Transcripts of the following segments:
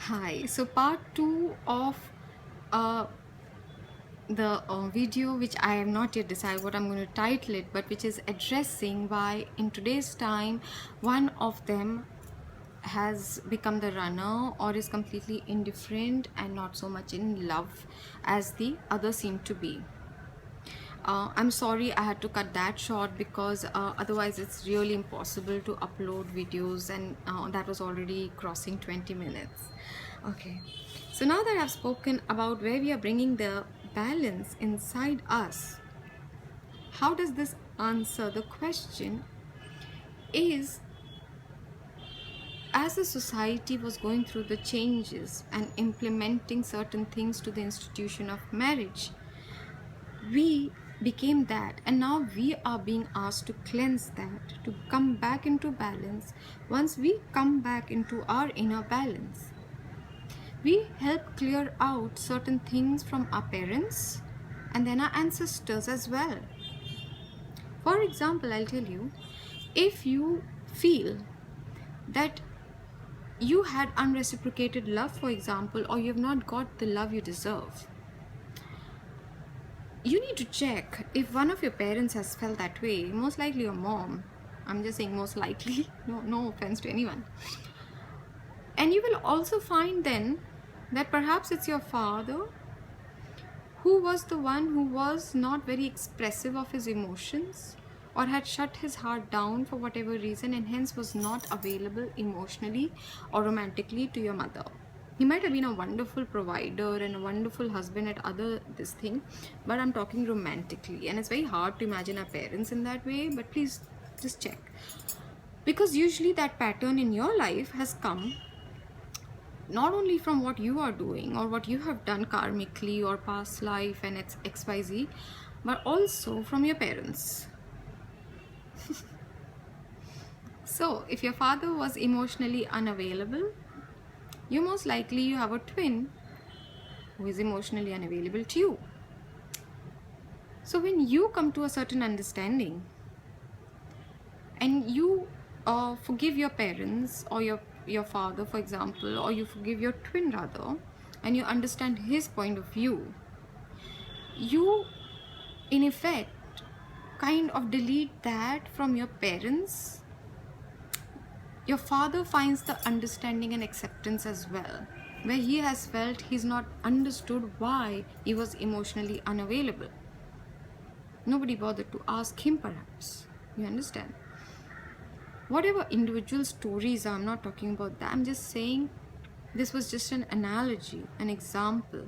Hi, so part 2 of uh, the video, which I have not yet decided what I'm going to title it, but which is addressing why in today's time one of them has become the runner or is completely indifferent and not so much in love as the other seem to be. I'm sorry I had to cut that short because otherwise it's really impossible to upload videos, and that was already crossing 20 minutes. Okay, so now that I've spoken about where we are bringing the balance inside us, how does this answer the question is, as the society was going through the changes and implementing certain things to the institution of marriage, we became that, and now we are being asked to cleanse that, to come back into balance. Once we come back into our inner balance, we help clear out certain things from our parents and then our ancestors as well. For example, I'll tell you, if you feel that you had unreciprocated love, for example, or you have not got the love you deserve, you need to check if one of your parents has felt that way. Most likely your mom. I'm just saying most likely. No offense to anyone. And you will also find then that perhaps it's your father who was the one who was not very expressive of his emotions, or had shut his heart down for whatever reason, and hence was not available emotionally or romantically to your mother. He might have been a wonderful provider and a wonderful husband at other this thing, but I'm talking romantically, and it's very hard to imagine our parents in that way. But please just check, because usually that pattern in your life has come not only from what you are doing or what you have done karmically or past life and it's XYZ, but also from your parents. So if your father was emotionally unavailable, you most likely you have a twin who is emotionally unavailable to you. So when you come to a certain understanding and you forgive your parents or your father, for example, or you forgive your twin rather, and you understand his point of view, you in effect kind of delete that from your parents. Your father finds the understanding and acceptance as well, where he has felt he's not understood why he was emotionally unavailable. Nobody bothered to ask him, perhaps. You understand? Whatever individual stories are, I'm not talking about that. I'm just saying this was just an analogy, an example,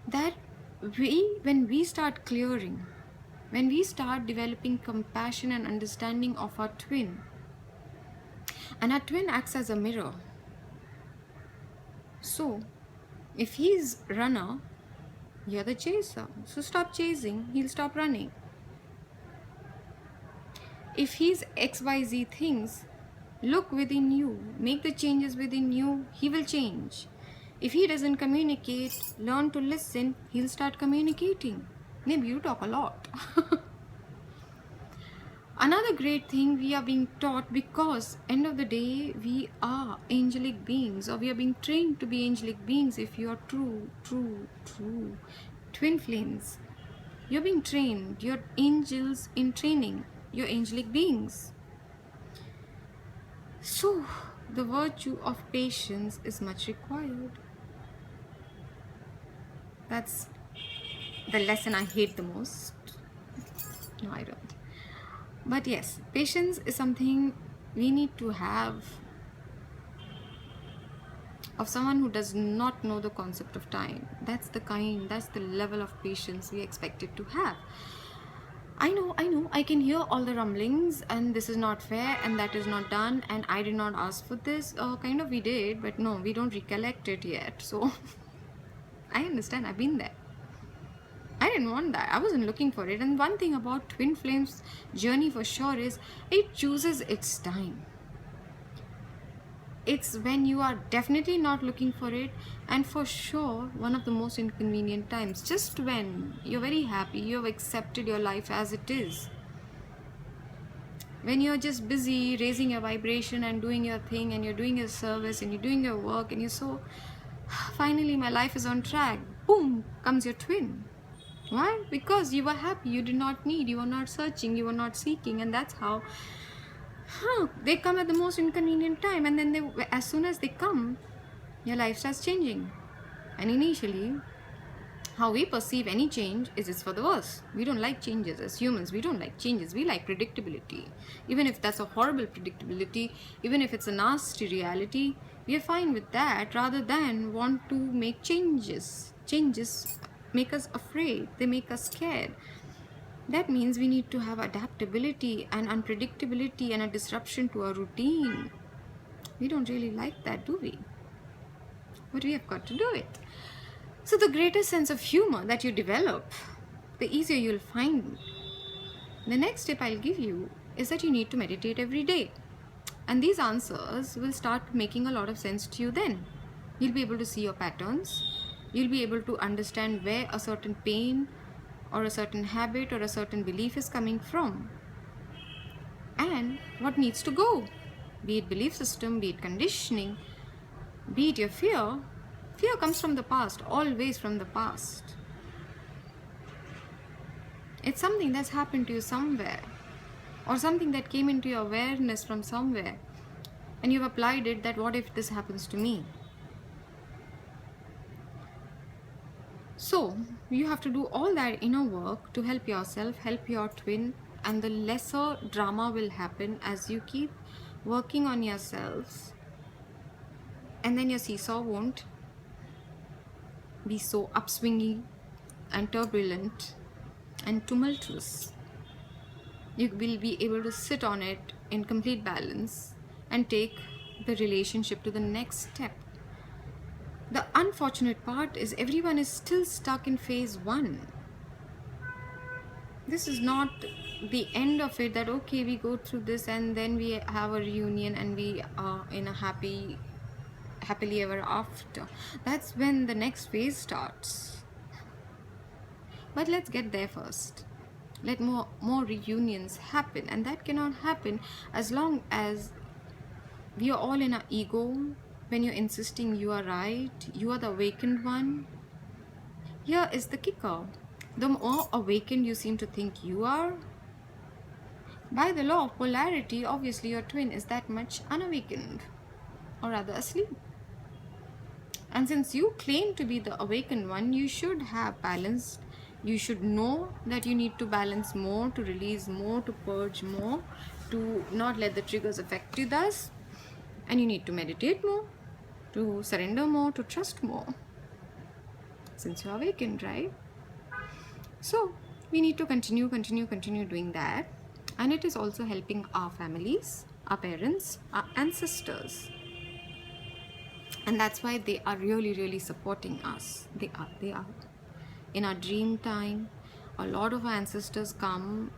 that when we start clearing, when we start developing compassion and understanding of our twin, and our twin acts as a mirror. So if he's runner, you're the chaser. So stop chasing, he'll stop running. If he's XYZ things, look within you, make the changes within you, he will change. If he doesn't communicate, learn to listen, he'll start communicating. Maybe you talk a lot. Another great thing we are being taught, because end of the day we are angelic beings, or we are being trained to be angelic beings. If you are true twin flames, you're being trained, you're angels in training, you're angelic beings. So the virtue of patience is much required. That's the lesson I hate the most. No, I don't. But yes, patience is something we need to have of someone who does not know the concept of time. That's the level of patience we expected to have. I know, I can hear all the rumblings, and this is not fair, and that is not done, and I did not ask for this. Kind of we did, but no, we don't recollect it yet. So I understand, I've been there. I didn't want that. I wasn't looking for it. And one thing about twin flames journey for sure is it chooses its time. It's when you are definitely not looking for it, and for sure one of the most inconvenient times, just when you're very happy, you have accepted your life as it is. When you're just busy raising your vibration and doing your thing, and you're doing your service and you're doing your work, and you're so, finally my life is on track, boom comes your twin. Why? Because you were happy, you did not need, you were not searching, you were not seeking, and that's how they come at the most inconvenient time. And then as soon as they come, your life starts changing. And initially, how we perceive any change is it's for the worse. We don't like changes as humans. We don't like changes. We like predictability. Even if that's a horrible predictability, even if it's a nasty reality, we are fine with that rather than want to make changes. Changes make us afraid. They make us scared. That means we need to have adaptability and unpredictability and a disruption to our routine. We don't really like that, do we? But we have got to do it. So the greater sense of humor that you develop, the easier you'll find. The next tip I'll give you is that you need to meditate every day. And these answers will start making a lot of sense to you then. You'll be able to see your patterns. You'll be able to understand where a certain pain or a certain habit or a certain belief is coming from. And what needs to go. Be it belief system, be it conditioning, be it your fear. Fear comes from the past, always from the past. It's something that's happened to you somewhere, or something that came into your awareness from somewhere, and you've applied it that what if this happens to me? So you have to do all that inner work to help yourself, help your twin, and the lesser drama will happen as you keep working on yourselves. And then your seesaw won't be so upswingy and turbulent and tumultuous. You will be able to sit on it in complete balance and take the relationship to the next step. The unfortunate part is everyone is still stuck in phase 1. This is not the end of it, that okay, we go through this and then we have a reunion and we are in a happily ever after. That's when the next phase starts. But let's get there first. Let more reunions happen, and that cannot happen as long as we are all in our ego. When you're insisting you are right, you are the awakened one. Here is the kicker. The more awakened you seem to think you are, by the law of polarity, obviously your twin is that much unawakened, or rather asleep. And since you claim to be the awakened one, you should have balanced. You should know that you need to balance more, to release more, to purge more, to not let the triggers affect you thus. And you need to meditate more, to surrender more, to trust more. Since you're awakened, right? So we need to continue doing that. And it is also helping our families, our parents, our ancestors. And that's why they are really supporting us. They are. In our dream time, a lot of our ancestors come.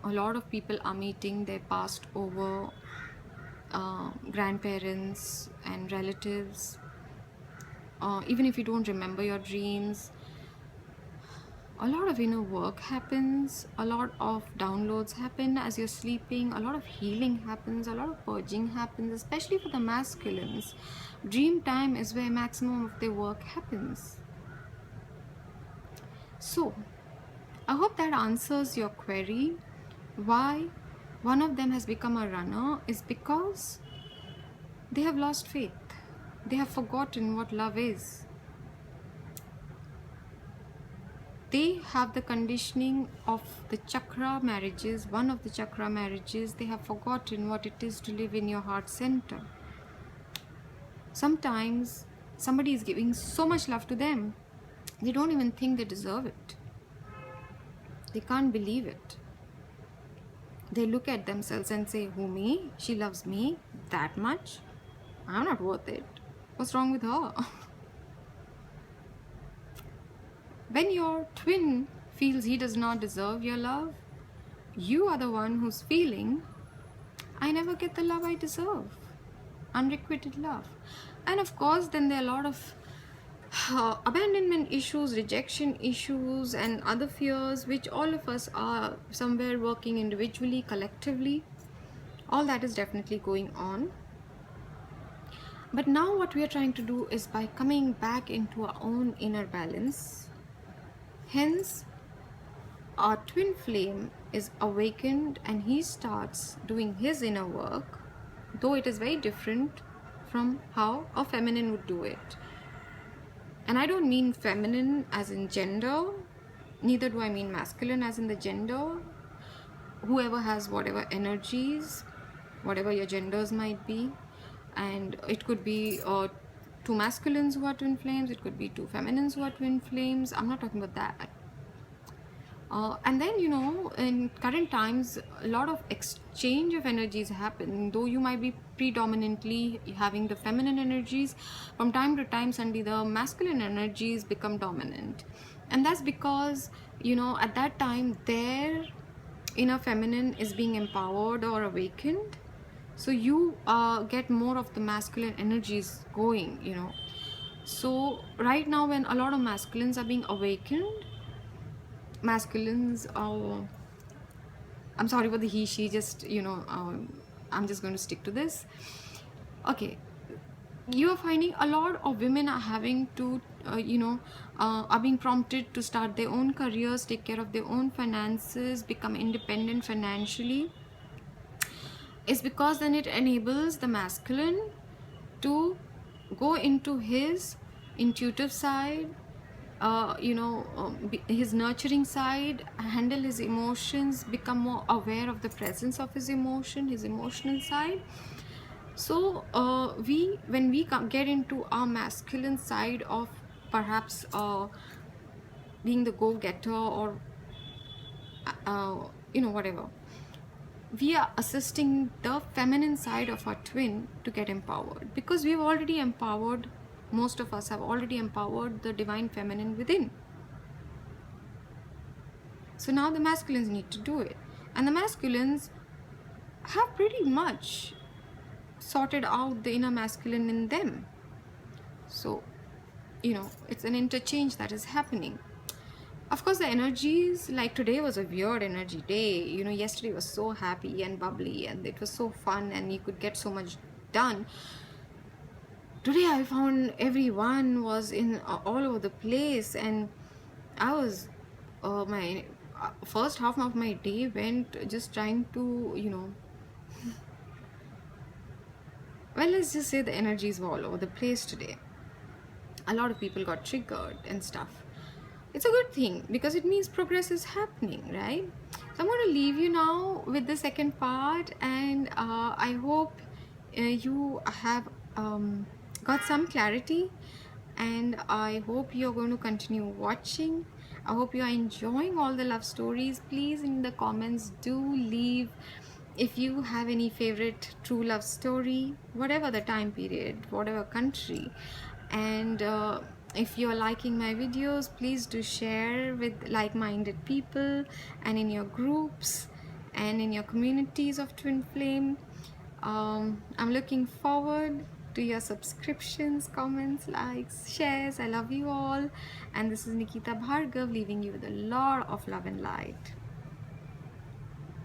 A lot of people are meeting their passed over grandparents and relatives. Even if you don't remember your dreams, a lot of inner work happens, a lot of downloads happen as you're sleeping, a lot of healing happens, a lot of purging happens, especially for the masculines. Dream time is where maximum of their work happens. So, I hope that answers your query. Why one of them has become a runner is because they have lost faith. They have forgotten what love is. They have the conditioning of the chakra marriages, one of the chakra marriages. They have forgotten what it is to live in your heart center. Sometimes somebody is giving so much love to them, they don't even think they deserve it. They can't believe it. They look at themselves and say, who, me? She loves me that much? I'm not worth it. What's wrong with her? When your twin feels he does not deserve your love, you are the one who's feeling, I never get the love I deserve. Unrequited love. And of course, then there are a lot of abandonment issues, rejection issues, and other fears, which all of us are somewhere working individually, collectively. All that is definitely going on. But now what we are trying to do is by coming back into our own inner balance. Hence, our twin flame is awakened and he starts doing his inner work, though it is very different from how a feminine would do it. And I don't mean feminine as in gender, neither do I mean masculine as in the gender. Whoever has whatever energies, whatever your genders might be, and it could be two masculines who are twin flames, it could be two feminines who are twin flames. I'm not talking about that. And then, in current times, a lot of exchange of energies happen. Though you might be predominantly having the feminine energies, from time to time, suddenly the masculine energies become dominant. And that's because, at that time, their inner feminine is being empowered or awakened. So you get more of the masculine energies going, So right now, when a lot of masculines are being awakened, masculines I'm sorry for the he she, just I'm just going to stick to this. Okay, you are finding a lot of women are having to are being prompted to start their own careers, take care of their own finances, become independent financially. It's because then it enables the masculine to go into his intuitive side, his nurturing side, handle his emotions, become more aware of the presence of his emotion, his emotional side. So when we get into our masculine side of perhaps being the go-getter or whatever, we are assisting the feminine side of our twin to get empowered, because we've already empowered, most of us have already empowered the divine feminine within. So now the masculines need to do it, and the masculines have pretty much sorted out the inner masculine in them. So it's an interchange that is happening. Of course, the energies, like today was a weird energy day. Yesterday was so happy and bubbly and it was so fun and you could get so much done. Today I found everyone was in all over the place, and I was my first half of my day went just trying to well, let's just say the energies were all over the place today. A lot of people got triggered and stuff. It's a good thing because it means progress is happening, right? So I'm going to leave you now with the second part, and I hope you have got some clarity, and I hope you're going to continue watching. I hope you are enjoying all the love stories. Please, in the comments, do leave if you have any favorite true love story, whatever the time period, whatever country. And if you're liking my videos, please do share with like-minded people and in your groups and in your communities of twin flame. I'm looking forward to your subscriptions, comments, likes, shares. I love you all, and this is Nikita Bhargav leaving you with a lot of love and light.